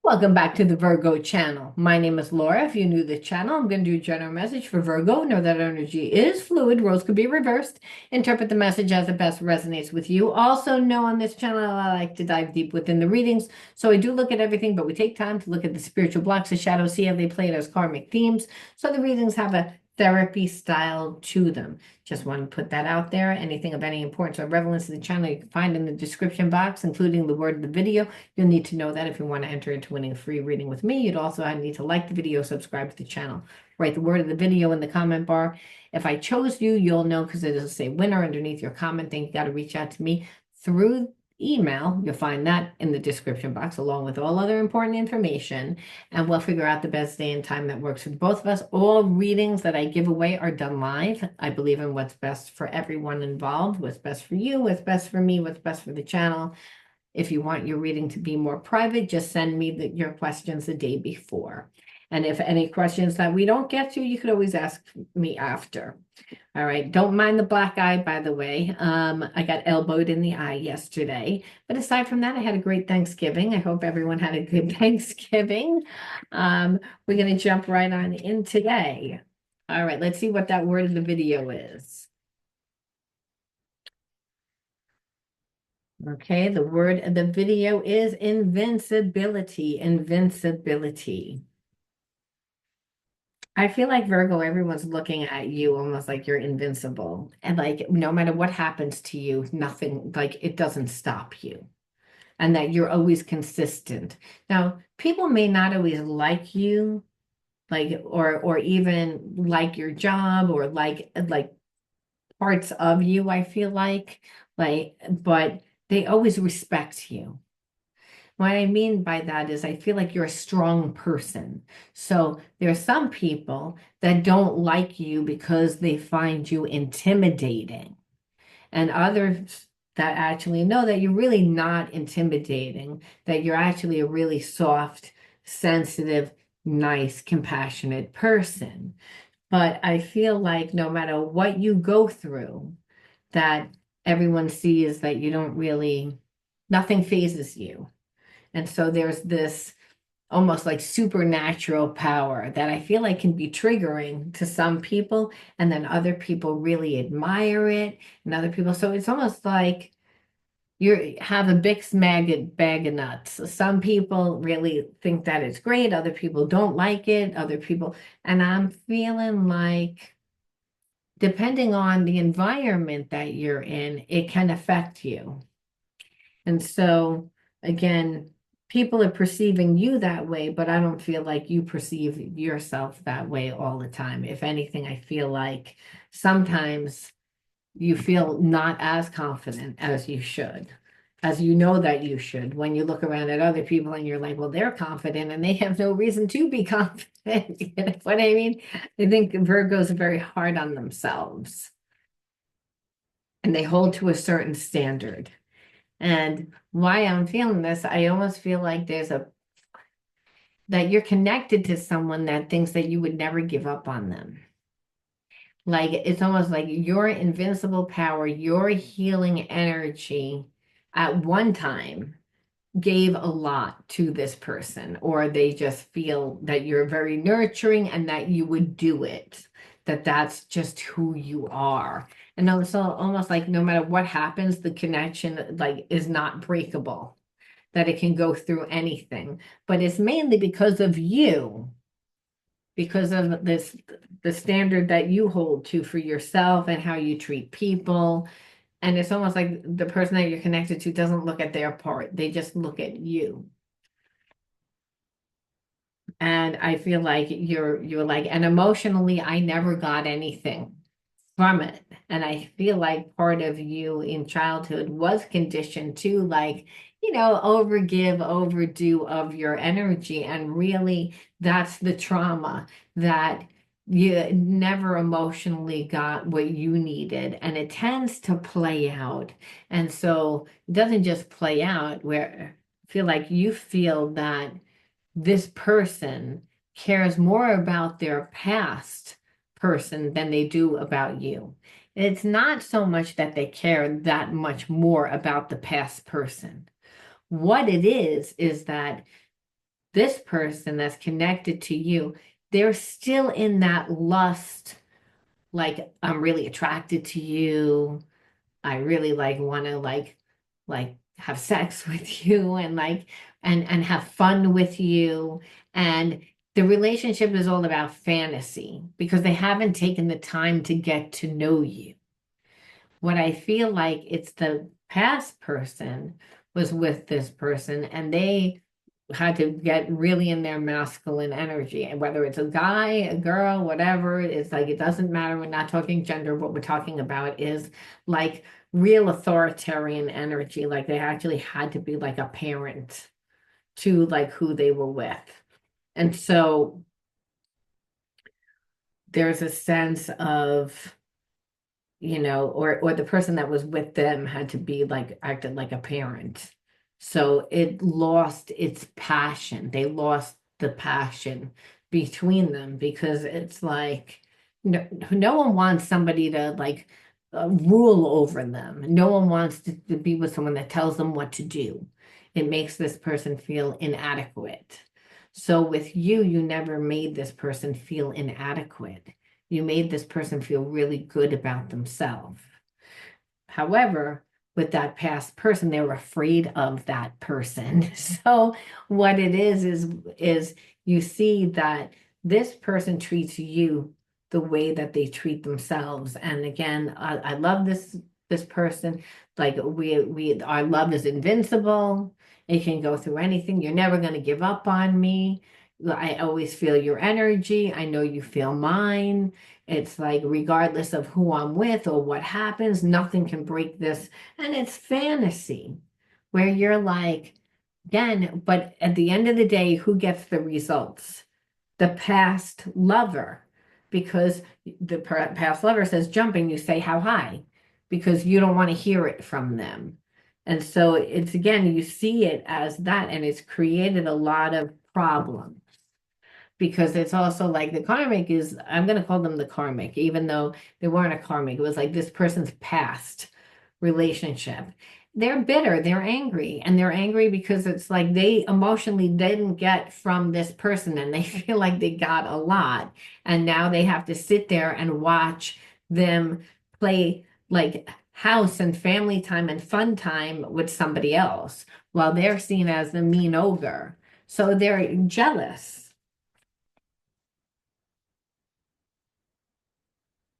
Welcome back to the Virgo channel. My name is Laura. If you're new to the channel, I'm going to do a general message for Virgo. Know that energy is fluid. Roles could be reversed. Interpret the message as it best resonates with you. Also know on this channel, I like to dive deep within the readings. So I do look at everything, but we take time to look at the spiritual blocks, the shadows, see how they play it as karmic themes. So the readings have a therapy style to them. Just want to put that out there. Anything of any importance or relevance to the channel you can find in the description box, including the word of the video. You'll need to know that if you want to enter into winning a free reading with me. You'd also need to like the video, subscribe to the channel. Write the word of the video in the comment bar. If I chose you, you'll know because it'll say winner underneath your comment. Then you got to reach out to me through email. You'll find that in the description box along with all other important information, and we'll figure out the best day and time that works for both of us. All readings that I give away are done live. I believe in what's best for everyone involved, what's best for you, what's best for me, what's best for the channel. If you want your reading to be more private, just send me your questions the day before. And if any questions that we don't get to, you could always ask me after. All right. Don't mind the black eye, by the way. I got elbowed in the eye yesterday. But aside from that, I had a great Thanksgiving. I hope everyone had a good Thanksgiving. We're going to jump right on in today. All right. Let's see what that word in the video is. Okay, the word of the video is invincibility. Invincibility. I feel like Virgo, everyone's looking at you almost like you're invincible. And like no matter what happens to you, nothing like it doesn't stop you. And that you're always consistent. Now, people may not always like you, like or even like your job or like parts of you, I feel like, but they always respect you. What I mean by that is I feel like you're a strong person. So there are some people that don't like you because they find you intimidating, and others that actually know that you're really not intimidating, that you're actually a really soft, sensitive, nice, compassionate person. But I feel like no matter what you go through, that everyone sees that you don't really, nothing phases you. And so there's this almost like supernatural power that I feel like can be triggering to some people, and then other people really admire it, and other people. So it's almost like you have a big bag of nuts. Some people really think that it's great, other people don't like it, other people, and I'm feeling like depending on the environment that you're in, it can affect you. And so, again, people are perceiving you that way, but I don't feel like you perceive yourself that way all the time. If anything, I feel like sometimes you feel not as confident as you should, as you know that you should, when you look around at other people and you're like, well, they're confident and they have no reason to be confident. You know what I mean? I think Virgos are very hard on themselves and they hold to a certain standard. And why I'm feeling this, I almost feel like that you're connected to someone that thinks that you would never give up on them. Like it's almost like your invincible power, your healing energy at one time gave a lot to this person, or they just feel that you're very nurturing and that you would do it, that that's just who you are. And also almost like no matter what happens, the connection like is not breakable, that it can go through anything. But it's mainly because of you, because of the standard that you hold to for yourself and how you treat people. And it's almost like the person that you're connected to doesn't look at their part. They just look at you. And I feel like you're like, and emotionally, I never got anything from it. And I feel like part of you in childhood was conditioned to like, overgive, overdo of your energy. And really, that's the trauma that you never emotionally got what you needed. And it tends to play out. And so it doesn't just play out where I feel like you feel that this person cares more about their past person than they do about you. It's not so much that they care that much more about the past person. What it is that this person that's connected to you, they're still in that lust, like I'm really attracted to you. I really like want to like have sex with you and like and have fun with you. And the relationship is all about fantasy because they haven't taken the time to get to know you. What I feel like it's the past person was with this person and they had to get really in their masculine energy. And whether it's a guy, a girl, whatever, it's like it doesn't matter. We're not talking gender. What we're talking about is like real authoritarian energy. Like they actually had to be like a parent to like who they were with. And so there's a sense of or the person that was with them had to be like acted like a parent. So it lost its passion. They lost the passion between them because it's like no one wants somebody to like rule over them. No one wants to be with someone that tells them what to do. It makes this person feel inadequate. So with you, you never made this person feel inadequate. You made this person feel really good about themselves. However, with that past person, they were afraid of that person. So what it is you see that this person treats you the way that they treat themselves. And again, I love this person. Like we our love is invincible. It can go through anything. You're never going to give up on me. I always feel your energy. I know you feel mine. It's like, regardless of who I'm with or what happens, nothing can break this. And it's fantasy where you're like, again, but at the end of the day, who gets the results? The past lover. Because the past lover says jump and you say how high because you don't want to hear it from them. And so it's again, you see it as that, and it's created a lot of problems because it's also like the karmic is, I'm going to call them the karmic, even though they weren't a karmic. It was like this person's past relationship. They're bitter, they're angry, and they're angry because it's like they emotionally didn't get from this person and they feel like they got a lot. And now they have to sit there and watch them play like house and family time and fun time with somebody else while they're seen as the mean ogre. So they're jealous.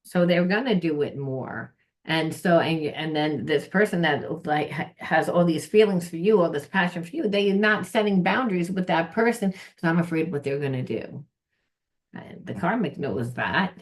So they're gonna do it more. And so and then this person that like has all these feelings for you, all this passion for you, they're not setting boundaries with that person. So I'm afraid what they're gonna do. And the karmic knows that.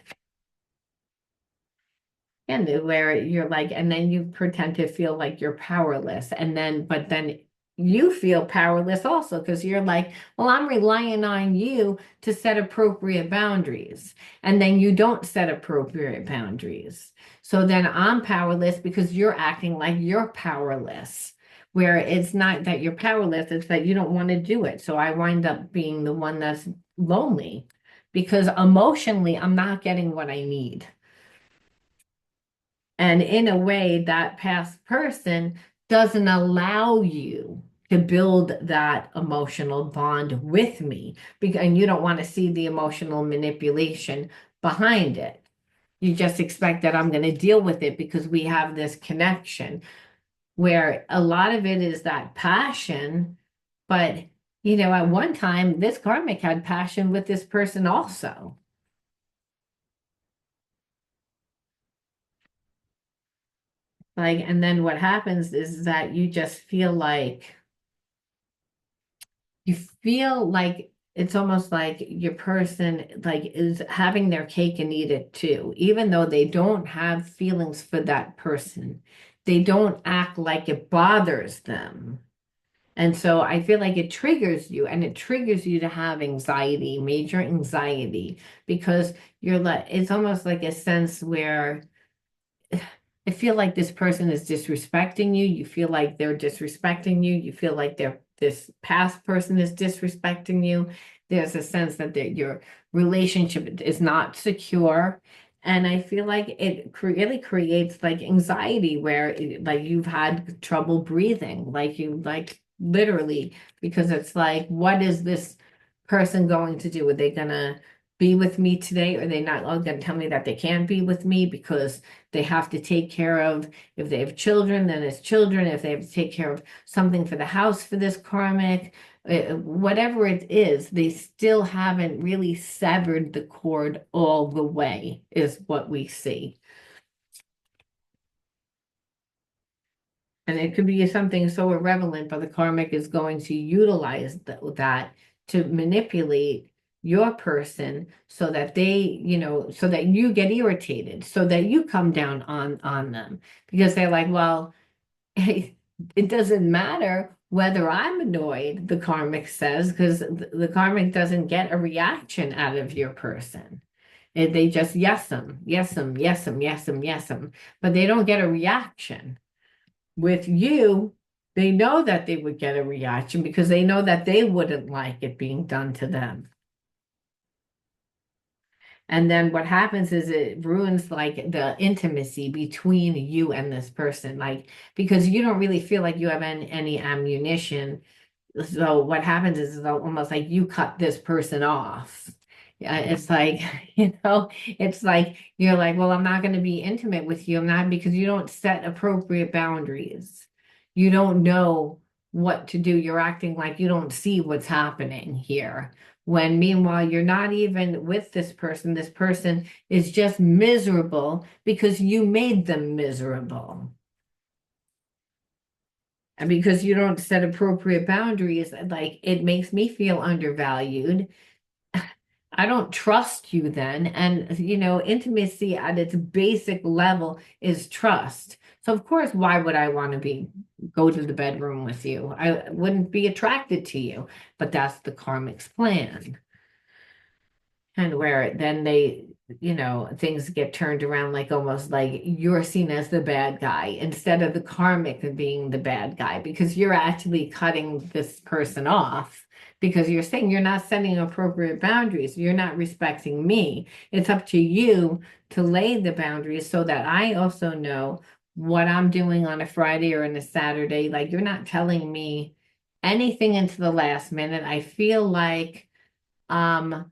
And where you're like, and then you pretend to feel like you're powerless. And then, but then you feel powerless also because you're like, well, I'm relying on you to set appropriate boundaries. And then you don't set appropriate boundaries. So then I'm powerless because you're acting like you're powerless, where it's not that you're powerless, it's that you don't want to do it. So I wind up being the one that's lonely because emotionally, I'm not getting what I need. And in a way, that past person doesn't allow you to build that emotional bond with me because and you don't want to see the emotional manipulation behind it. You just expect that I'm going to deal with it because we have this connection where a lot of it is that passion. But, at one time, this karmic had passion with this person also. Like, and then what happens is that you feel like it's almost like your person like is having their cake and eat it too, even though they don't have feelings for that person. They don't act like it bothers them. And so I feel like it triggers you and it triggers you to have anxiety, major anxiety, because you're like, it's almost like a sense where I feel like this person is disrespecting you. You feel like they're disrespecting you. You feel like this past person is disrespecting you. There's a sense that your relationship is not secure. And I feel like it really creates like anxiety where like you've had trouble breathing, like you like literally, because it's like, what is this person going to do? Are they gonna be with me today? Or are they not all gonna tell me that they can't be with me because they have to take care of, if they have children, then it's children. If they have to take care of something for the house for this karmic, whatever it is, they still haven't really severed the cord all the way, is what we see. And it could be something so irrelevant, but the karmic is going to utilize that to manipulate your person so that they, so that you get irritated, so that you come down on them because they're like, well, it doesn't matter whether I'm annoyed, the karmic says, because the karmic doesn't get a reaction out of your person. They just yes them, yes them, yes them, yes them, yes them, but they don't get a reaction. With you, they know that they would get a reaction because they know that they wouldn't like it being done to them. And then what happens is it ruins like the intimacy between you and this person, like because you don't really feel like you have any ammunition. So what happens is it's almost like you cut this person off. Yeah, it's like, it's like you're like, well, I'm not going to be intimate with you. I'm not because you don't set appropriate boundaries. You don't know what to do. You're acting like you don't see what's happening here. When meanwhile, you're not even with this person. This person is just miserable because you made them miserable. And because you don't set appropriate boundaries, like it makes me feel undervalued. I don't trust you then. And, intimacy at its basic level is trust. So, of course, why would I want to go to the bedroom with you? I wouldn't be attracted to you, but that's the karmic's plan. And where then things get turned around like almost like you're seen as the bad guy instead of the karmic being the bad guy because you're actually cutting this person off because you're saying you're not setting appropriate boundaries. You're not respecting me. It's up to you to lay the boundaries so that I also know what I'm doing on a Friday or on a Saturday. Like you're not telling me anything into the last minute. I feel like, um,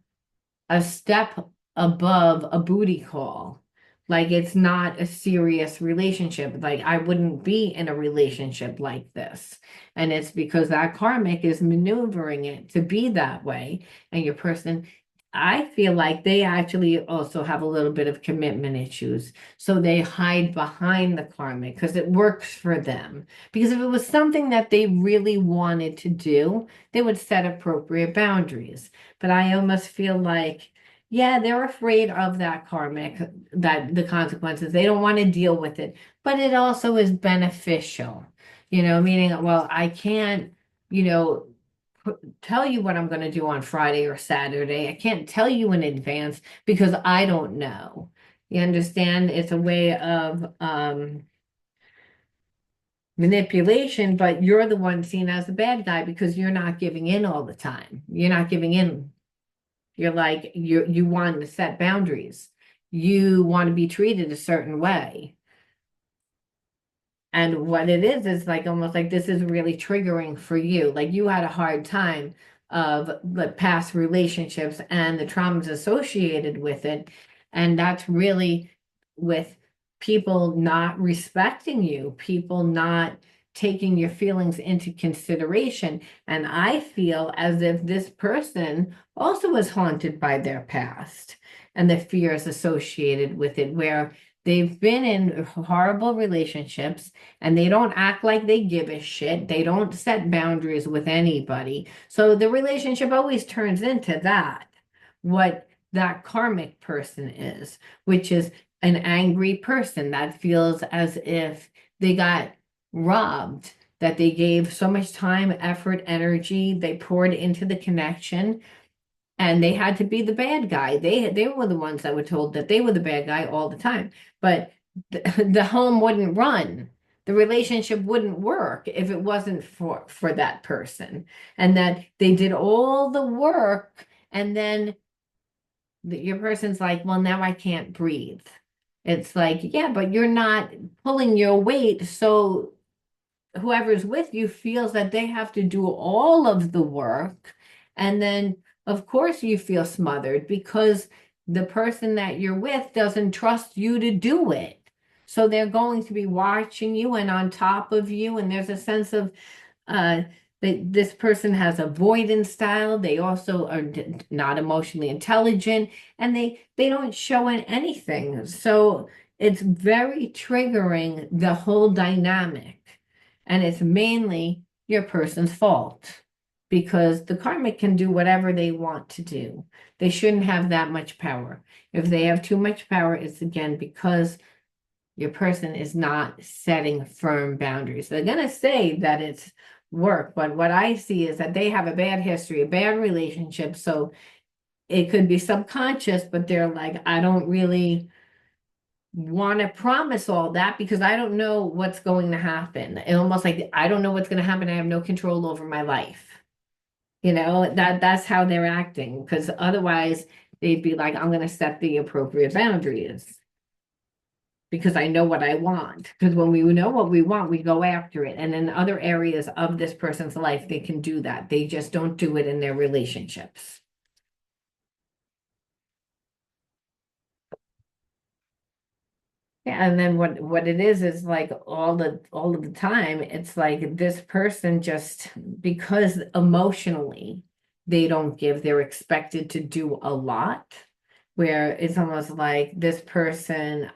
a step above a booty call. Like it's not a serious relationship. Like I wouldn't be in a relationship like this. And it's because that karmic is maneuvering it to be that way. And your person, I feel like they actually also have a little bit of commitment issues. So they hide behind the karmic because it works for them. Because if it was something that they really wanted to do, they would set appropriate boundaries. But I almost feel like, yeah, they're afraid of that karmic, that the consequences. They don't want to deal with it, but it also is beneficial, meaning, well, I can't, you know, tell you what I'm going to do on Friday or Saturday. I can't tell you in advance because I don't know. You understand? It's a way of manipulation, but you're the one seen as the bad guy because you're not giving in all the time. You're not giving in. You're like you want to set boundaries. You want to be treated a certain way. And what it is like almost like this is really triggering for you. Like you had a hard time of the past relationships and the traumas associated with it. And that's really with people not respecting you, people not taking your feelings into consideration. And I feel as if this person also was haunted by their past and the fears associated with it, where they've been in horrible relationships and they don't act like they give a shit. They don't set boundaries with anybody. So the relationship always turns into that, what that karmic person is, which is an angry person that feels as if they got robbed, that they gave so much time, effort, energy, they poured into the connection and they had to be the bad guy. They were the ones that were told that they were the bad guy all the time. But the home wouldn't run. The relationship wouldn't work if it wasn't for that person. And that they did all the work and then your person's like, well, now I can't breathe. It's like, yeah, but you're not pulling your weight, so whoever's with you feels that they have to do all of the work. And then, of course, you feel smothered because the person that you're with doesn't trust you to do it. So they're going to be watching you and on top of you. And there's a sense of uh, that this person has avoidance style. They also are not emotionally intelligent, and they don't show anything. So it's very triggering the whole dynamic, and it's mainly your person's fault because the karmic can do whatever they want to do. They shouldn't have that much power. If they have too much power, it's again because your person is not setting firm boundaries. They're going to say that it's work, but what I see is that they have a bad history, a bad relationship. So it could be subconscious, but they're like, I don't really want to promise all that because I don't know what's going to happen. And almost like I don't know what's going to happen. I have no control over my life. That's how they're acting because otherwise they'd be like, I'm going to set the appropriate boundaries because I know what I want. Because when we know what we want, we go after it. And in other areas of this person's life, they can do that. They just don't do it in their relationships. Yeah, and then what it is like all of the time, it's like this person just because emotionally they don't give, they're expected to do a lot, where it's almost like this person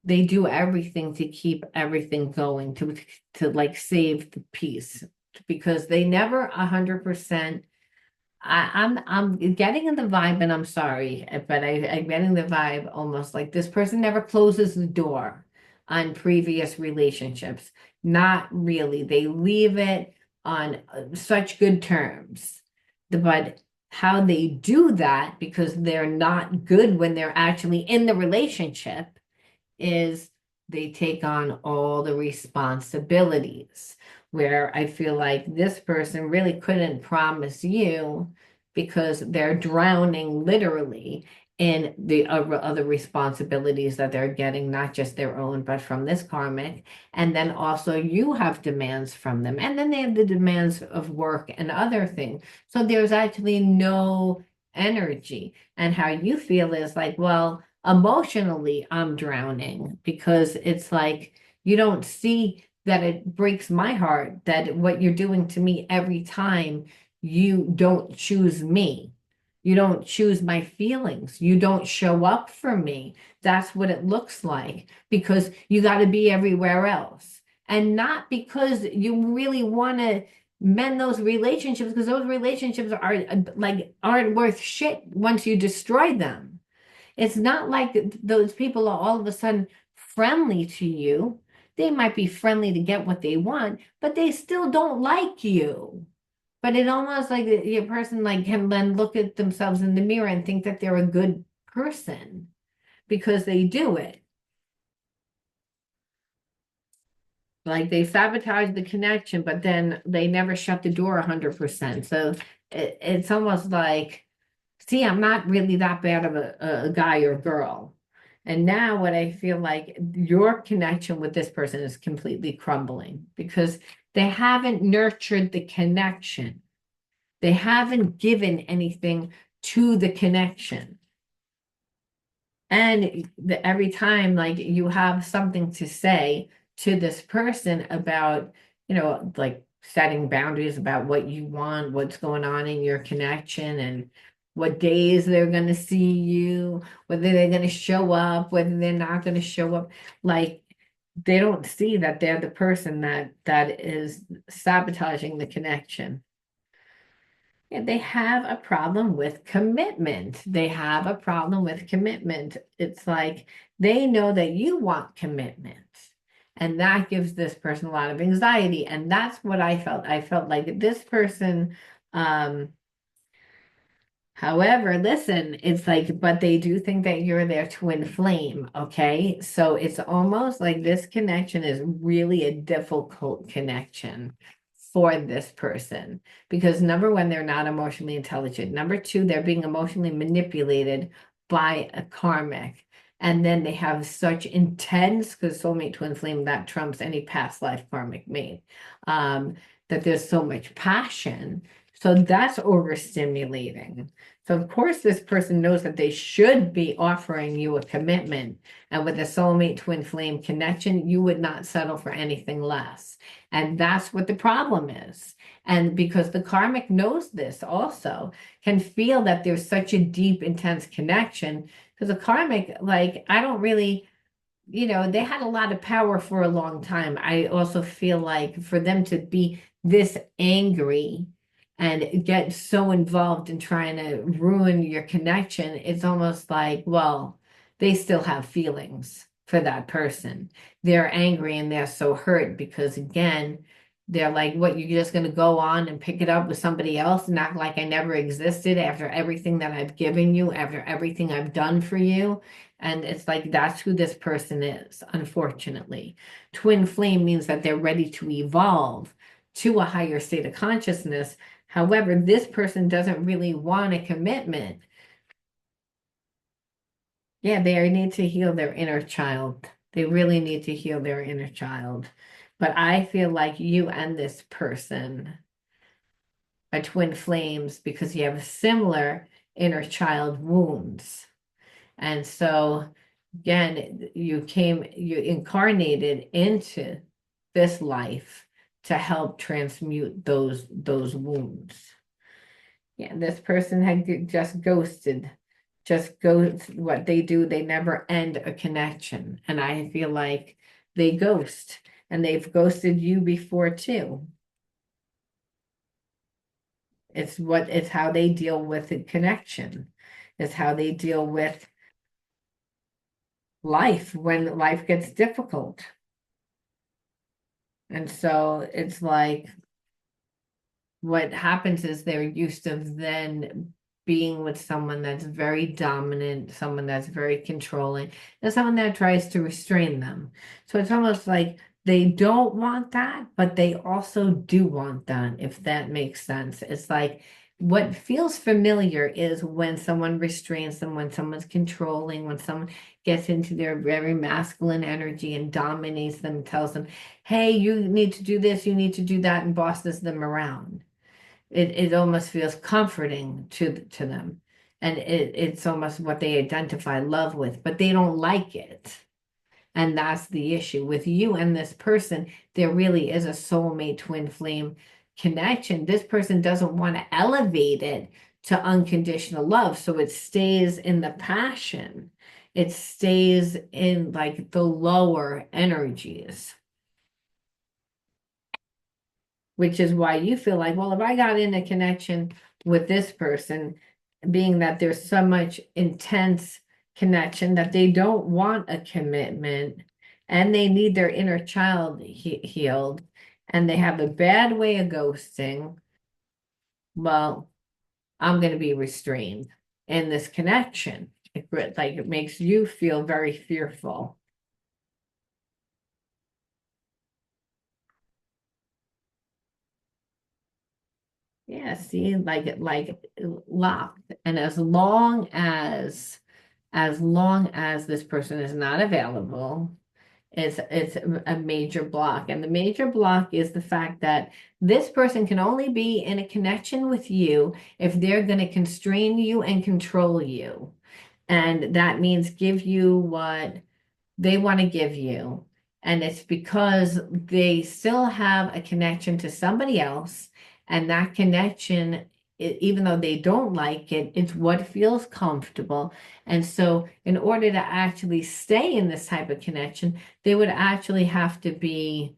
they do everything to keep everything going to like save the peace because they never 100%. I'm getting in the vibe, and I'm sorry, but I'm getting the vibe almost like this person never closes the door on previous relationships. Not really. They leave it on such good terms. But how they do that, because they're not good when they're actually in the relationship, is they take on all the responsibilities. Where I feel like this person really couldn't promise you because they're drowning literally in the other responsibilities that they're getting, not just their own, but from this karmic. And then also you have demands from them. And then they have the demands of work and other things. So there's actually no energy. And how you feel is like, well, emotionally, I'm drowning because it's like you don't see that it breaks my heart that what you're doing to me every time you don't choose me. You don't choose my feelings. You don't show up for me. That's what it looks like because you got to be everywhere else. And not because you really want to mend those relationships because those relationships are like aren't worth shit once you destroy them. It's not like those people are all of a sudden friendly to you. They might be friendly to get what they want, but they still don't like you. But it almost like your person like can then look at themselves in the mirror and think that they're a good person because they do it. Like they sabotage the connection, but then they never shut the door 100%. So it's almost like see, I'm not really that bad of a guy or girl. And now what I feel like your connection with this person is completely crumbling because they haven't nurtured the connection. They haven't given anything to the connection. And every time like you have something to say to this person about, like setting boundaries about what you want, what's going on in your connection, and what days they're going to see you, whether they're going to show up, whether they're not going to show up, like they don't see that they're the person that is sabotaging the connection. Yeah, they have a problem with commitment. They have a problem with commitment. It's like they know that you want commitment. And that gives this person a lot of anxiety. And that's what I felt. I felt like this person, um, however, listen, it's like, but they do think that you're their twin flame, okay? So it's almost like this connection is really a difficult connection for this person because number one, they're not emotionally intelligent. Number two, they're being emotionally manipulated by a karmic. And then they have such intense, because soulmate twin flame, that trumps any past life karmic mate, um, that there's so much passion. So that's overstimulating. So of course this person knows that they should be offering you a commitment. And with a soulmate twin flame connection, you would not settle for anything less. And that's what the problem is. And because the karmic knows this also, can feel that there's such a deep, intense connection. Because the karmic, like, I don't really, they had a lot of power for a long time. I also feel like for them to be this angry and get so involved in trying to ruin your connection, it's almost like, well, they still have feelings for that person. They're angry and they're so hurt because, again, they're like, what, you're just going to go on and pick it up with somebody else and act like I never existed after everything that I've given you, after everything I've done for you? And it's like, that's who this person is, unfortunately. Twin flame means that they're ready to evolve to a higher state of consciousness. However, this person doesn't really want a commitment. Yeah, they need to heal their inner child. They really need to heal their inner child. But I feel like you and this person are twin flames because you have similar inner child wounds. And so, again, you incarnated into this life to help transmute those wounds. Yeah, this person had just ghosted. Just go what they do, they never end a connection. And I feel like they ghost, and they've ghosted you before too. It's how they deal with the connection. It's how they deal with life when life gets difficult. And so it's like what happens is they're used to then being with someone that's very dominant, someone that's very controlling, and someone that tries to restrain them. So it's almost like they don't want that, but they also do want that, if that makes sense. It's like what feels familiar is when someone restrains them, when someone's controlling, when someone gets into their very masculine energy and dominates them, tells them, hey, you need to do this, you need to do that, and bosses them around. It almost feels comforting to them. And it's almost what they identify love with, but they don't like it. And that's the issue with you and this person. There really is a soulmate twin flame connection. This person doesn't want to elevate it to unconditional love. So it stays in the passion. It stays in like the lower energies, which is why you feel like, well, if I got in a connection with this person, being that there's so much intense connection that they don't want a commitment and they need their inner child healed and they have a bad way of ghosting, well, I'm going to be restrained in this connection. It makes you feel very fearful. Yeah, see, like locked. And as long as this person is not available, it's a major block. And the major block is the fact that this person can only be in a connection with you if they're going to constrain you and control you. And that means give you what they want to give you. And it's because they still have a connection to somebody else. And that connection, even though they don't like it, it's what feels comfortable. And so, in order to actually stay in this type of connection, they would actually have to be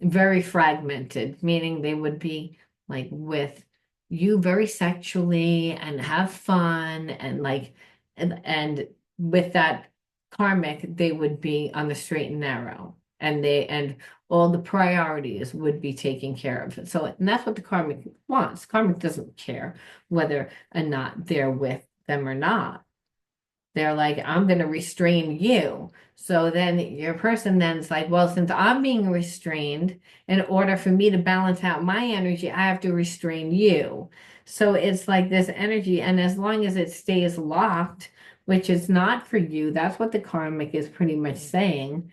very fragmented, meaning they would be like with you very sexually and have fun and like and with that karmic they would be on the straight and narrow and all the priorities would be taken care of. So and that's what the karmic wants. Karmic doesn't care whether or not they're with them or not. They're like, I'm going to restrain you. So then your person then's like, well, since I'm being restrained, in order for me to balance out my energy, I have to restrain you. So it's like this energy. And as long as it stays locked which is not for you. That's what the karmic is pretty much saying,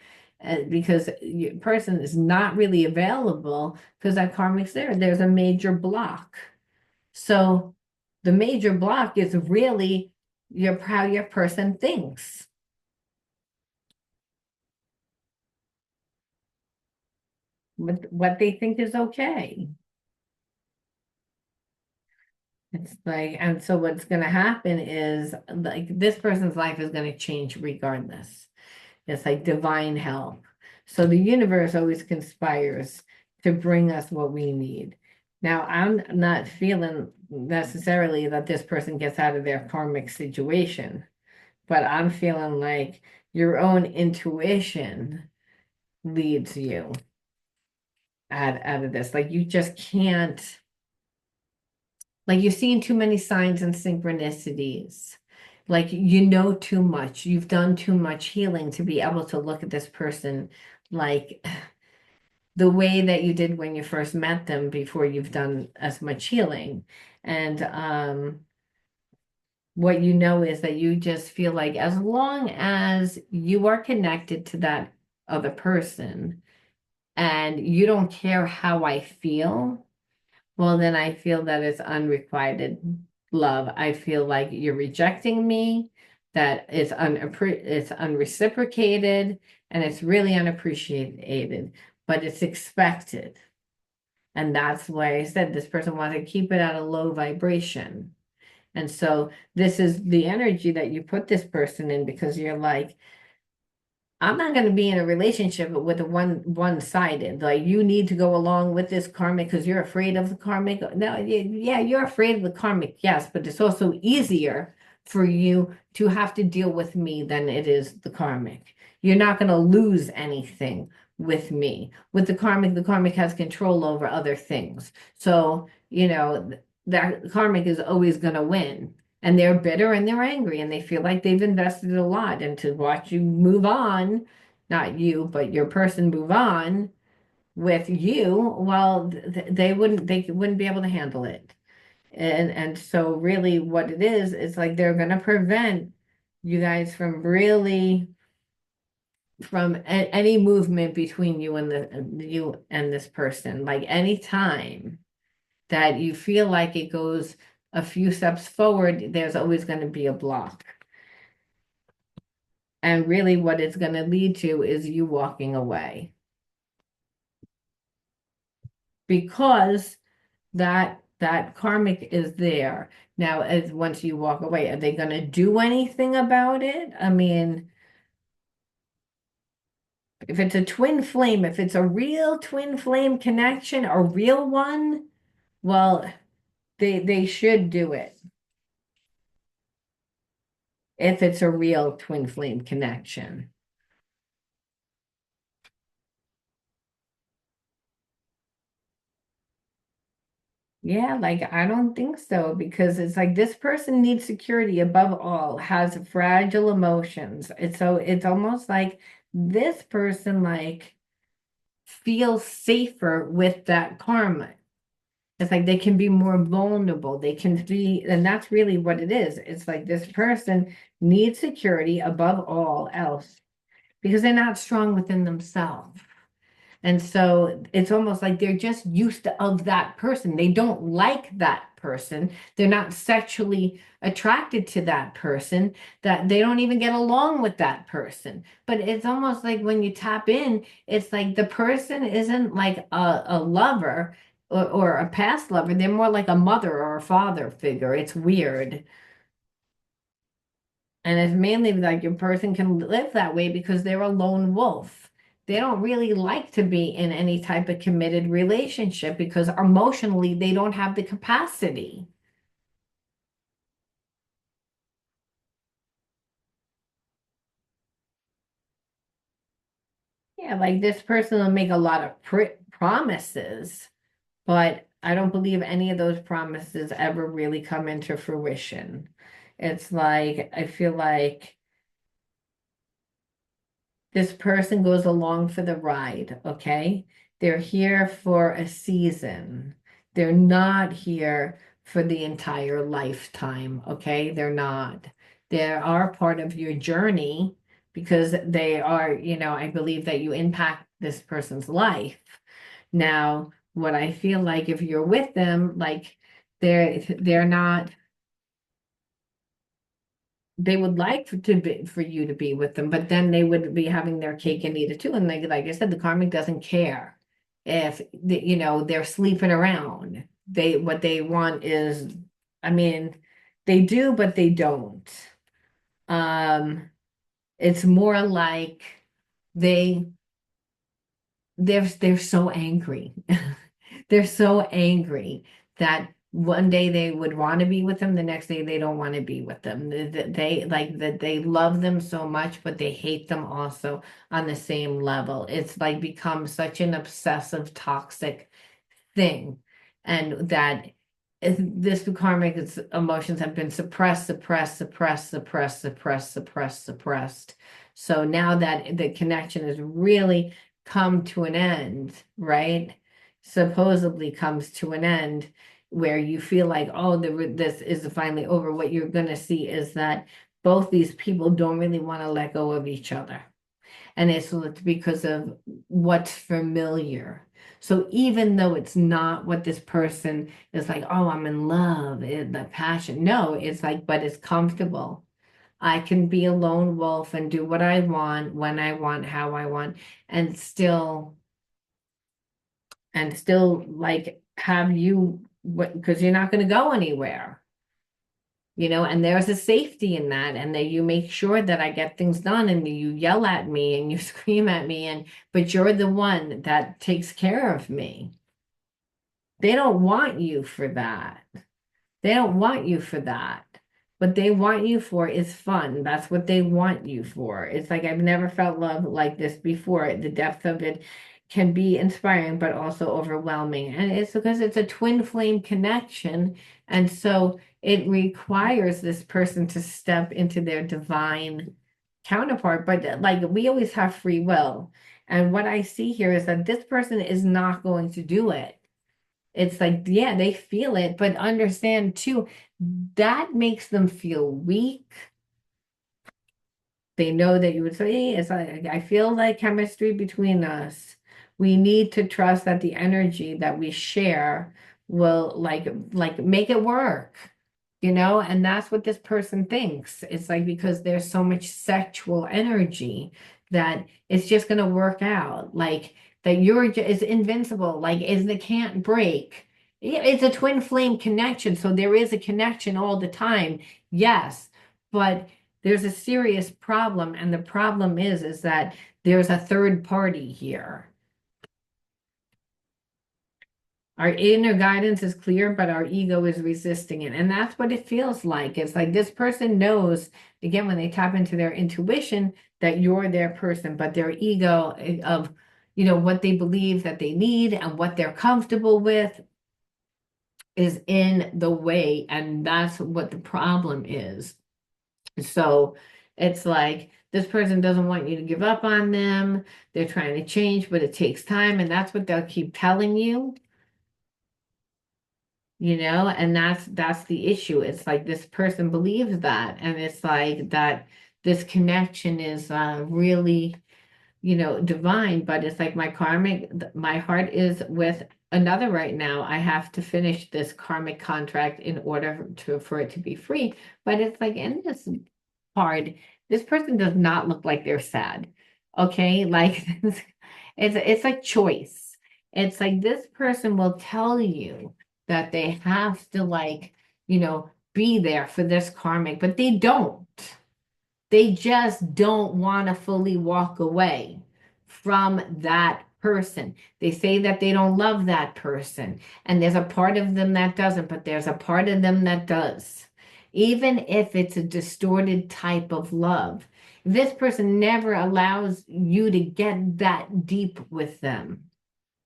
because your person is not really available because that karmic's there. There's a major block. So the major block is really how your person thinks, what they think is okay. It's like, and so what's going to happen is like this person's life is going to change regardless. It's like divine help. So the universe always conspires to bring us what we need. Now, I'm not feeling necessarily that this person gets out of their karmic situation, but I'm feeling like your own intuition leads you out of this. Like you just can't, like you've seen too many signs and synchronicities. Like you know too much. You've done too much healing to be able to look at this person like the way that you did when you first met them before you've done as much healing. And what you know is that you just feel like as long as you are connected to that other person and you don't care how I feel, well, then I feel that it's unrequited love. I feel like you're rejecting me, that it's unreciprocated, and it's really unappreciated, but it's expected. And that's why I said this person wants to keep it at a low vibration. And so this is the energy that you put this person in because you're like, I'm not going to be in a relationship with a one-sided. Like you need to go along with this karmic because you're afraid of the karmic. No, yeah, you're afraid of the karmic, yes, but it's also easier for you to have to deal with me than it is the karmic. You're not going to lose anything with me. With the karmic has control over other things. So, that karmic is always going to win. And they're bitter and they're angry and they feel like they've invested a lot. And to watch you move on, not you, but your person move on with you, well, they wouldn't be able to handle it. And so really what it is like they're going to prevent you guys from really from any movement between you and this person. Like any time that you feel like it goes a few steps forward, there's always going to be a block. And really what it's going to lead to is you walking away. Because that karmic is there. Now, as once you walk away, are they going to do anything about it? I mean, if it's a twin flame, if it's a real twin flame connection, a real one, well, they should do it if it's a real twin flame connection. Yeah, like I don't think so because it's like this person needs security above all, has fragile emotions. It's almost like this person like feels safer with that karma. It's like they can be more vulnerable. They can be, and that's really what it is. It's like this person needs security above all else because they're not strong within themselves. And so it's almost like they're just used to of that person. They don't like that person. They're not sexually attracted to that person, that they don't even get along with that person. But it's almost like when you tap in, it's like the person isn't like a lover or a past lover. They're more like a mother or a father figure. It's weird. And it's mainly like your person can live that way because they're a lone wolf. They don't really like to be in any type of committed relationship because emotionally they don't have the capacity. Yeah, like this person will make a lot of promises, but I don't believe any of those promises ever really come into fruition. It's like, I feel like this person goes along for the ride, okay? They're here for a season. They're not here for the entire lifetime, okay? They're not. They are part of your journey because they are, I believe that you impact this person's life. Now, what I feel like if you're with them, like they're not, they would like for you to be with them, but then they would be having their cake and eat it too. And like I said, the karmic doesn't care if they're sleeping around. What they want is, I mean, they do, but they don't. Um, it's more like they they're so angry. They're so angry that one day they would want to be with them, the next day they don't want to be with them. They like that they love them so much, but they hate them also on the same level. It's like become such an obsessive, toxic thing, and that this karmic emotions have been suppressed. So now that the connection has really come to an end, right? Supposedly comes to an end, where you feel like, oh, this is finally over. What you're going to see is that both these people don't really want to let go of each other. And it's because of what's familiar. So even though it's not what this person is like, oh, I'm in love, the passion. No, it's like, but it's comfortable. I can be a lone wolf and do what I want, when I want, how I want, and still like have you, because you're not going to go anywhere. And there's a safety in that, and that you make sure that I get things done, and you yell at me and you scream at me, but you're the one that takes care of me. They don't want you for that. They don't want you for that. What they want you for is fun. That's what they want you for. It's like I've never felt love like this before. The depth of it can be inspiring, but also overwhelming. And it's because it's a twin flame connection. And so it requires this person to step into their divine counterpart. But like we always have free will. And what I see here is that this person is not going to do it. It's like, yeah, they feel it, but understand too, that makes them feel weak. They know that you would say, hey, it's like, I feel like chemistry between us. We need to trust that the energy that we share will like make it work, and that's what this person thinks. It's like because there's so much sexual energy that it's just going to work out. Like that is invincible, like is the can't break. Yeah, it's a twin flame connection, so there is a connection all the time. Yes, but there's a serious problem, and the problem is that there's a third party here. Our inner guidance is clear, but our ego is resisting it. And that's what it feels like. It's like this person knows, again, when they tap into their intuition, that you're their person, but their ego of, what they believe that they need and what they're comfortable with is in the way. And that's what the problem is. So it's like this person doesn't want you to give up on them. They're trying to change, but it takes time. And that's what they'll keep telling you. And that's the issue. It's like this person believes that, and it's like that this connection is really, divine, but it's like my heart is with another right now. I have to finish this karmic contract in order for it to be free. But it's like in this part, this person does not look like they're sad. Okay, like it's a choice. It's like this person will tell you that they have to be there for this karmic, but they don't. They just don't want to fully walk away from that person. They say that they don't love that person, and there's a part of them that doesn't, but there's a part of them that does. Even if it's a distorted type of love, this person never allows you to get that deep with them.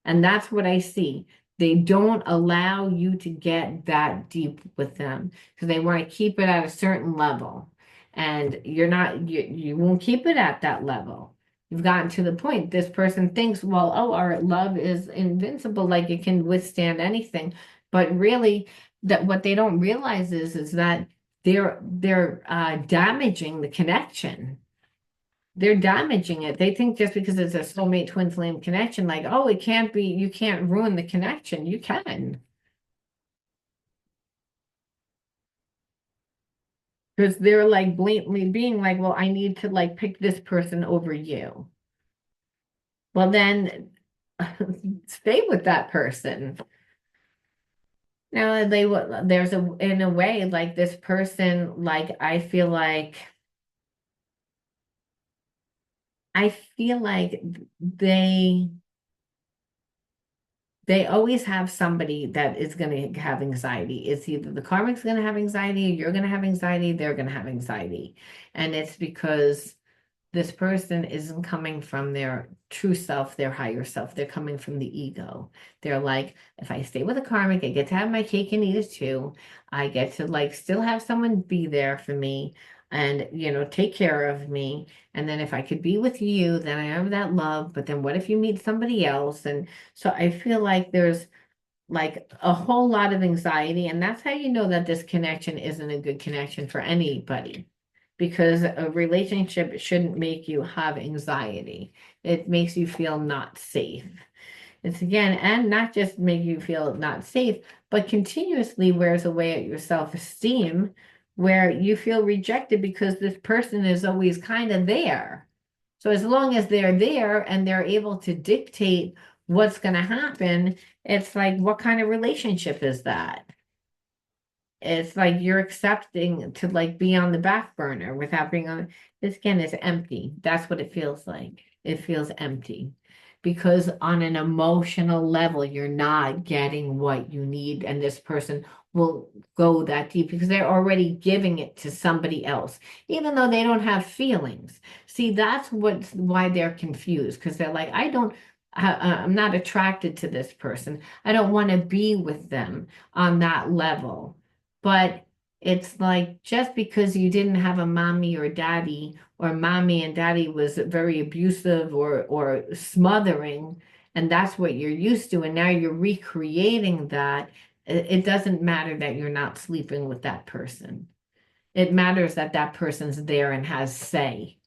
And that's what I see. They don't allow you to get that deep with them because they want to keep it at a certain level. And you won't keep it at that level. You've gotten to the point. This person thinks, well, oh, our love is invincible, like it can withstand anything. But really, that what they don't realize is that they're damaging the connection. They're damaging it. They think just because it's a soulmate twin flame connection, like, oh, it can't be, you can't ruin the connection. You can. Because they're like blatantly being like, well, I need to like pick this person over you. Well, then stay with that person. Now they would there's a in a way like this person, like I feel like they they always have somebody that is going to have anxiety. It's either the karmic's going to have anxiety, you're going to have anxiety, they're going to have anxiety. And it's because this person isn't coming from their true self, their higher self. They're coming from the ego. They're like, if I stay with a karmic, I get to have my cake and eat it too. I get to like still have someone be there for me and, take care of me. And then if I could be with you, then I have that love. But then what if you meet somebody else? And so I feel like there's like a whole lot of anxiety. And that's how you know that this connection isn't a good connection for anybody. Because a relationship shouldn't make you have anxiety. It makes you feel not safe. It's again, and not just make you feel not safe, but continuously wears away at your self-esteem where you feel rejected because this person is always kind of there. So as long as they're there and they're able to dictate what's going to happen, it's like, what kind of relationship is that? It's like you're accepting to like be on the back burner without being on. This again is empty. That's what it feels like. It feels empty because on an emotional level, you're not getting what you need, and this person will go that deep because they're already giving it to somebody else, even though they don't have feelings. See, that's why they're confused because they're like, I'm not attracted to this person. I don't want to be with them on that level. But it's like just because you didn't have a mommy or daddy, or mommy and daddy was very abusive or smothering, and that's what you're used to, and now you're recreating that, it doesn't matter that you're not sleeping with that person. It matters that that person's there and has say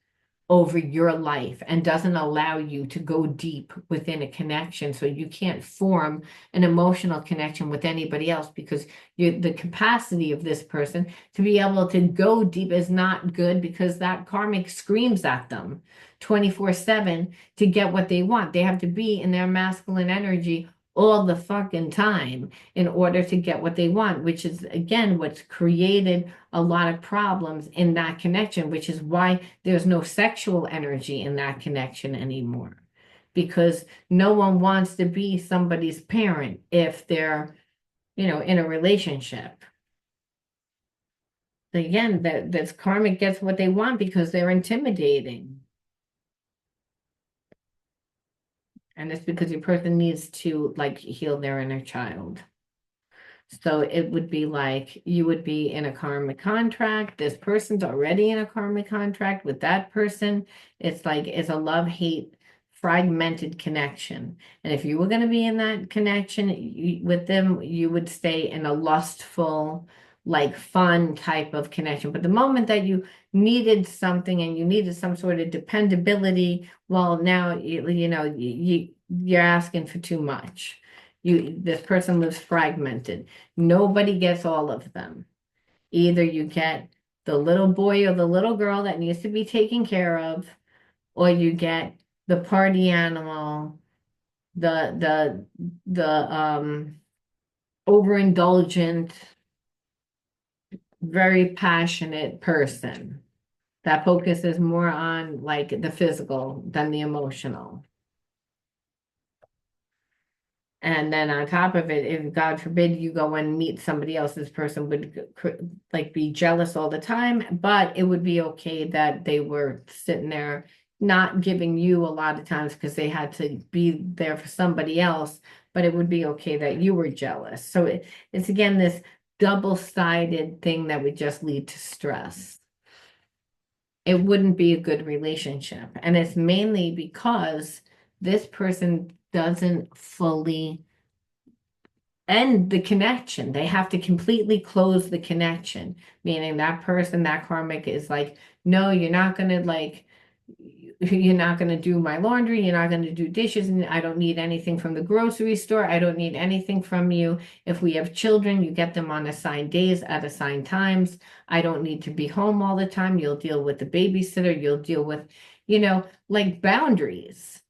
over your life and doesn't allow you to go deep within a connection. So you can't form an emotional connection with anybody else because the capacity of this person to be able to go deep is not good because that karmic screams at them 24/7 to get what they want. They have to be in their masculine energy all the fucking time in order to get what they want, which is again what's created a lot of problems in that connection, which is why there's no sexual energy in that connection anymore. Because no one wants to be somebody's parent if they're, in a relationship. Again, that's karmic gets what they want because they're intimidating. And it's because your person needs to like heal their inner child. So it would be like you would be in a karmic contract. This person's already in a karmic contract with that person. It's like it's a love-hate fragmented connection. And if you were going to be in that connection with them, you would stay in a lustful, like fun type of connection. But the moment that you needed something and you needed some sort of dependability, well, now you're asking for too much. This person lives fragmented. Nobody gets all of them. Either you get the little boy or the little girl that needs to be taken care of, or you get the party animal, the overindulgent, very passionate person that focuses more on like the physical than the emotional. And then on top of it, if God forbid you go and meet somebody else, this person would like be jealous all the time, but it would be okay that they were sitting there not giving you a lot of times because they had to be there for somebody else, but it would be okay that you were jealous. So it's again this double-sided thing that would just lead to stress. It wouldn't be a good relationship. And it's mainly because this person doesn't fully end the connection. They have to completely close the connection, meaning that person, that karmic is like, no, you're not gonna like, you're not gonna do my laundry, you're not gonna do dishes, and I don't need anything from the grocery store. I don't need anything from you. If we have children, you get them on assigned days at assigned times. I don't need to be home all the time. You'll deal with the babysitter, you'll deal with, like boundaries.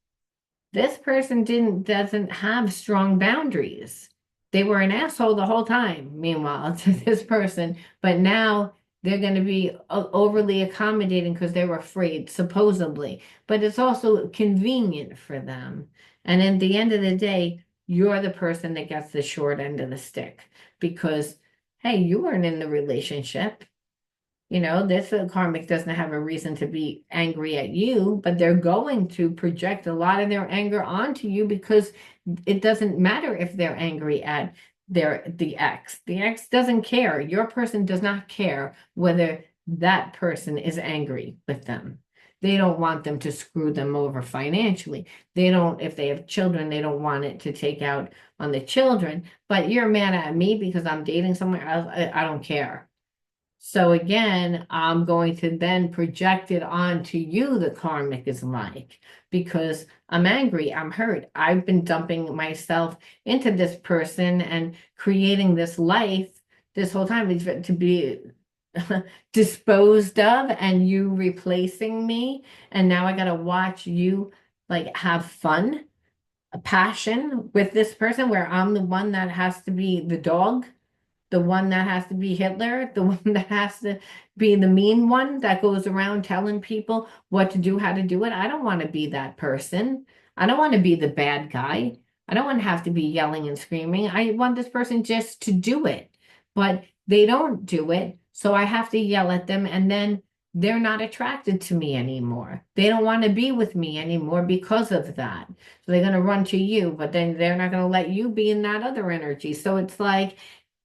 This person doesn't have strong boundaries. They were an asshole the whole time, meanwhile, to this person, but now they're going to be overly accommodating because they were afraid, supposedly. But it's also convenient for them. And at the end of the day, you're the person that gets the short end of the stick because, hey, you weren't in the relationship. This karmic doesn't have a reason to be angry at you, but they're going to project a lot of their anger onto you because it doesn't matter if they're angry at the ex. The ex doesn't care. Your person does not care whether that person is angry with them. They don't want them to screw them over financially. They don't, if they have children, they don't want it to take out on the children. But you're mad at me because I'm dating someone else. I don't care. So again, I'm going to then project it onto you, the karmic is like, because I'm angry, I'm hurt. I've been dumping myself into this person and creating this life this whole time to be disposed of and you replacing me. And now I gotta watch you like have fun, a passion with this person where I'm the one that has to be the dog, the one that has to be Hitler, the one that has to be the mean one that goes around telling people what to do, how to do it. I don't want to be that person. I don't want to be the bad guy. I don't want to have to be yelling and screaming. I want this person just to do it, but they don't do it. So I have to yell at them, and then they're not attracted to me anymore. They don't want to be with me anymore because of that. So they're going to run to you, but then they're not going to let you be in that other energy. So it's like,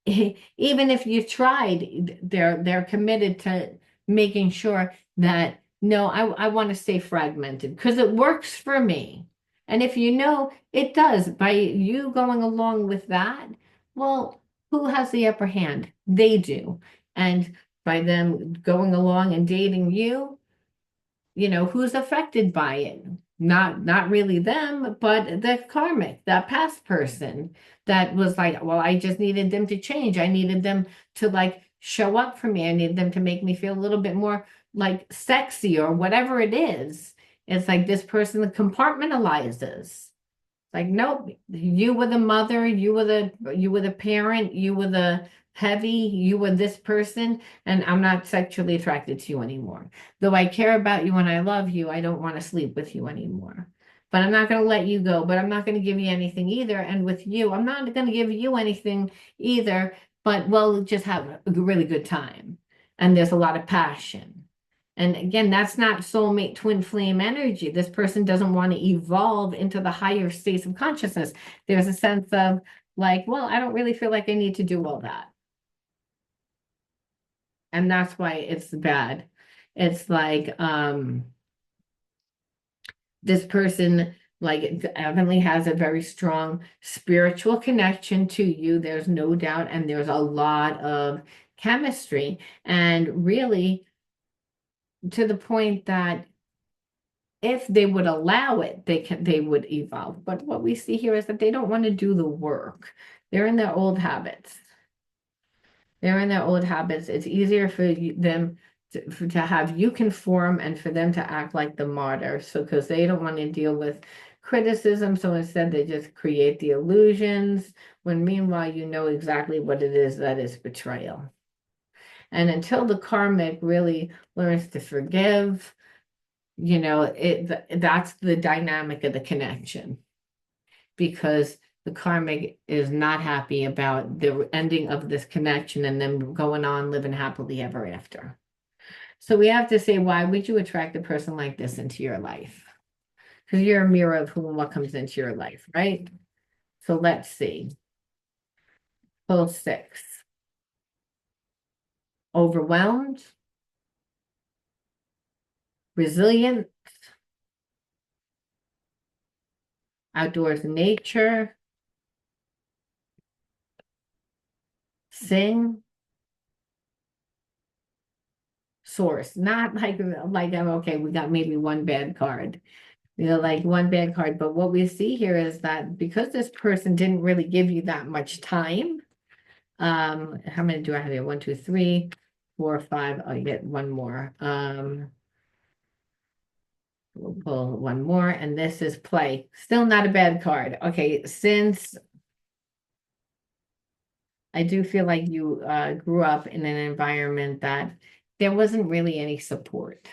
even if you tried, they're committed to making sure that no, I want to stay fragmented because it works for me. And if it does by you going along with that, well, who has the upper hand? They do. And by them going along and dating you, who's affected by it? Not really them, but the karmic, that past person that was like, well, I just needed them to change. I needed them to like show up for me. I needed them to make me feel a little bit more like sexy or whatever it is. It's like this person that compartmentalizes. Like, nope, you were the mother, you were the parent, you were the heavy, you were this person, and I'm not sexually attracted to you anymore. Though I care about you and I love you, I don't want to sleep with you anymore. But I'm not going to let you go, but I'm not going to give you anything either. And with you, I'm not going to give you anything either, but we'll just have a really good time. And there's a lot of passion. And again, that's not soulmate twin flame energy. This person doesn't want to evolve into the higher states of consciousness. There's a sense of like, well, I don't really feel like I need to do all that. And that's why it's bad. It's like this person like evidently has a very strong spiritual connection to you. There's no doubt, and there's a lot of chemistry. And really to the point that if they would allow it, they would evolve. But what we see here is that they don't want to do the work. They're in their old habits. They're in their old habits. It's easier for them to have you conform and for them to act like the martyr. So because they don't want to deal with criticism, so instead they just create the illusions when meanwhile you know exactly what it is that is betrayal. And until the karmic really learns to forgive, that's the dynamic of the connection because the karmic is not happy about the ending of this connection and then going on living happily ever after. So we have to say, why would you attract a person like this into your life? Because you're a mirror of who and what comes into your life, right? So let's see. Pull 6. Overwhelmed, resilient, outdoors in nature, Sing, source. Not like I'm okay, we got maybe one bad card. Like one bad card. But what we see here is that because this person didn't really give you that much time, how many do I have here? One, two, three, four, five. I get one more. We'll pull one more, and this is play. Still not a bad card. Okay, since I do feel like you grew up in an environment that there wasn't really any support.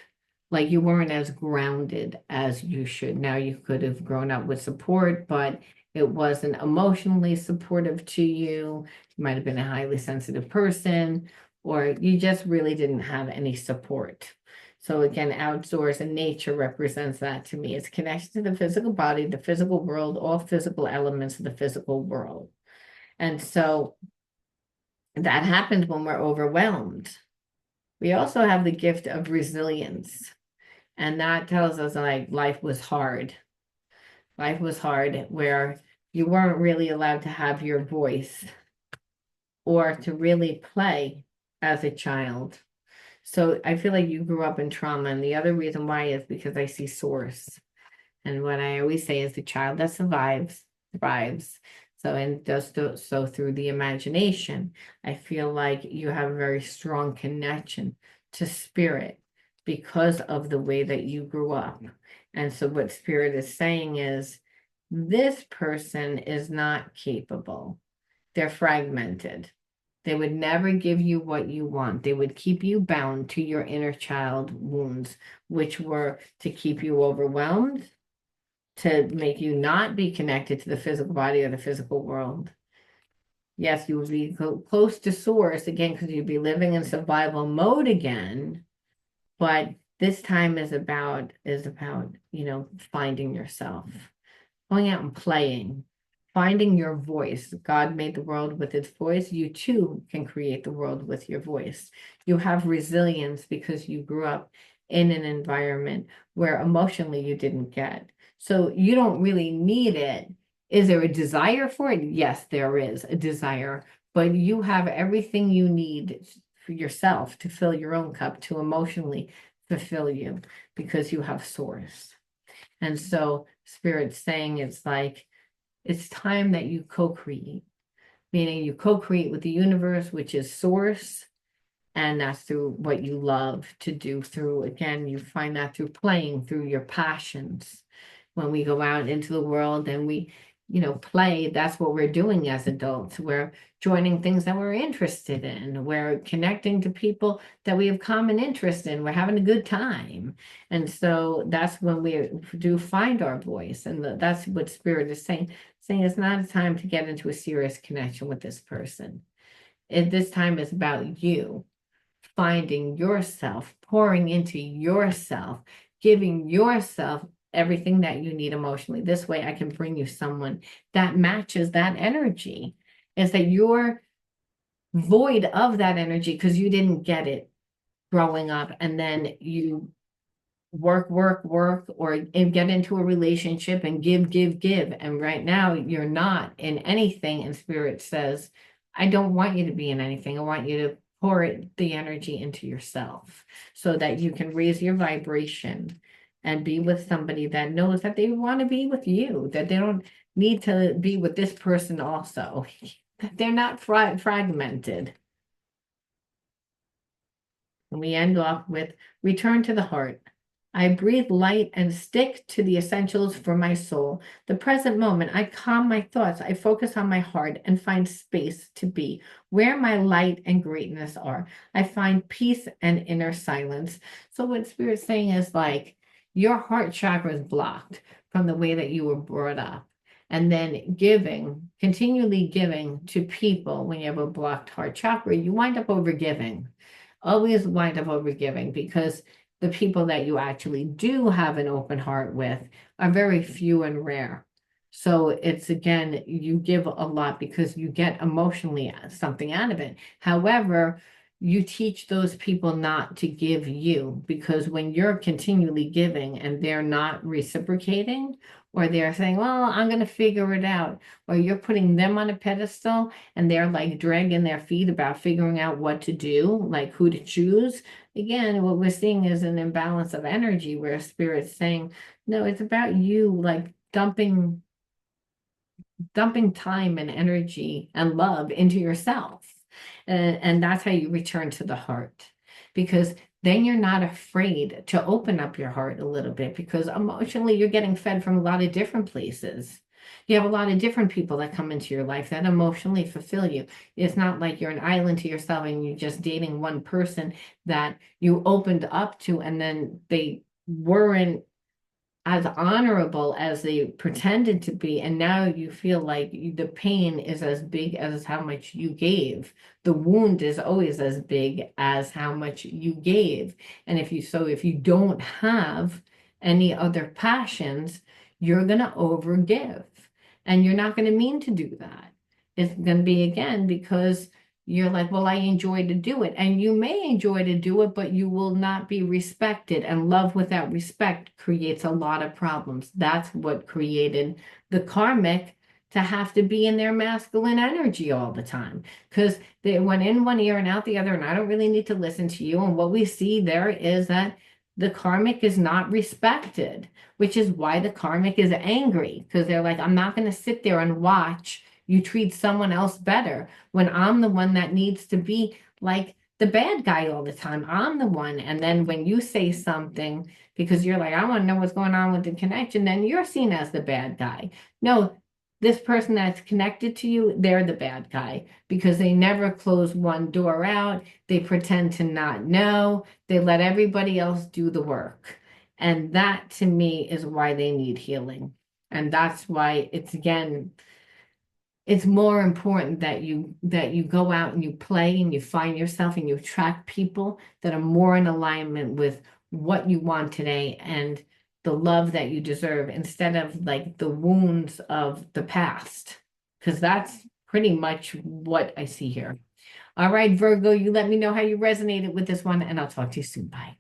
Like you weren't as grounded as you should. Now you could have grown up with support, but it wasn't emotionally supportive to you. You might have been a highly sensitive person, or you just really didn't have any support. So again, outdoors and nature represents that to me. It's connected to the physical body, the physical world, all physical elements of the physical world. And so that happens when we're overwhelmed. We also have the gift of resilience. And that tells us like life was hard. Life was hard where you weren't really allowed to have your voice or to really play as a child. So I feel like you grew up in trauma. And the other reason why is because I see source. And what I always say is the child that survives, thrives. So, and does so through the imagination. I feel like you have a very strong connection to spirit because of the way that you grew up. And so what spirit is saying is this person is not capable. They're fragmented. They would never give you what you want. They would keep you bound to your inner child wounds, which were to keep you overwhelmed, to make you not be connected to the physical body or the physical world. Yes, you would be close to source again because you'd be living in survival mode again. But this time is about finding yourself, going out and playing, finding your voice. God made the world with its voice. You too can create the world with your voice. You have resilience because you grew up in an environment where emotionally you didn't get. So you don't really need it. Is there a desire for it? Yes, there is a desire, but you have everything you need for yourself to fill your own cup, to emotionally fulfill you because you have source. And so Spirit's saying it's like, it's time that you co-create, meaning you co-create with the universe, which is source. And that's through what you love to do through, again, you find that through playing, through your passions. When we go out into the world and we, play, that's what we're doing as adults. We're joining things that we're interested in. We're connecting to people that we have common interest in. We're having a good time. And so that's when we do find our voice. And that's what Spirit is saying it's not a time to get into a serious connection with this person. This time is about you finding yourself, pouring into yourself, giving yourself everything that you need emotionally. This way I can bring you someone that matches that energy. Is that you're void of that energy because you didn't get it growing up, and then you work, or get into a relationship and give. And right now you're not in anything, and Spirit says, I don't want you to be in anything. I want you to pour the energy into yourself so that you can raise your vibration and be with somebody that knows that they want to be with you, that they don't need to be with this person also. They're not fragmented. And we end off with return to the heart. I breathe light and stick to the essentials for my soul. The present moment, I calm my thoughts. I focus on my heart and find space to be where my light and greatness are. I find peace and inner silence. So what Spirit's saying is like your heart chakra is blocked from the way that you were brought up. And then continually giving to people when you have a blocked heart chakra, you wind up overgiving. Always wind up overgiving because the people that you actually do have an open heart with are very few and rare. So it's, again, you give a lot because you get emotionally something out of it. However, you teach those people not to give you, because when you're continually giving and they're not reciprocating, or they're saying, well, I'm going to figure it out, or you're putting them on a pedestal and they're like dragging their feet about figuring out what to do, like who to choose. Again, what we're seeing is an imbalance of energy where spirit's saying, no, it's about you, like dumping time and energy and love into yourself. And that's how you return to the heart. Because then you're not afraid to open up your heart a little bit, because emotionally you're getting fed from a lot of different places. You have a lot of different people that come into your life that emotionally fulfill you. It's not like you're an island to yourself and you're just dating one person that you opened up to, and then they weren't as honorable as they pretended to be, and now you feel like the pain is as big as how much you gave. The wound is always as big as how much you gave. And if you don't have any other passions, you're going to overgive, and you're not going to mean to do that. It's going to be, again, because you're like, well, I enjoy to do it. And you may enjoy to do it, but you will not be respected. And love without respect creates a lot of problems. That's what created the karmic to have to be in their masculine energy all the time. Because they went in one ear and out the other, and I don't really need to listen to you. And what we see there is that the karmic is not respected, which is why the karmic is angry. Because they're like, I'm not going to sit there and watch you treat someone else better when I'm the one that needs to be like the bad guy all the time. I'm the one. And then when you say something, because you're like, I want to know what's going on with the connection, then you're seen as the bad guy. No, this person that's connected to you, they're the bad guy, because they never close one door out. They pretend to not know. They let everybody else do the work. And that to me is why they need healing. And that's why it's, again, it's more important that you go out and you play and you find yourself and you attract people that are more in alignment with what you want today and the love that you deserve, instead of like the wounds of the past, because that's pretty much what I see here. All right, Virgo, you let me know how you resonated with this one, and I'll talk to you soon. Bye.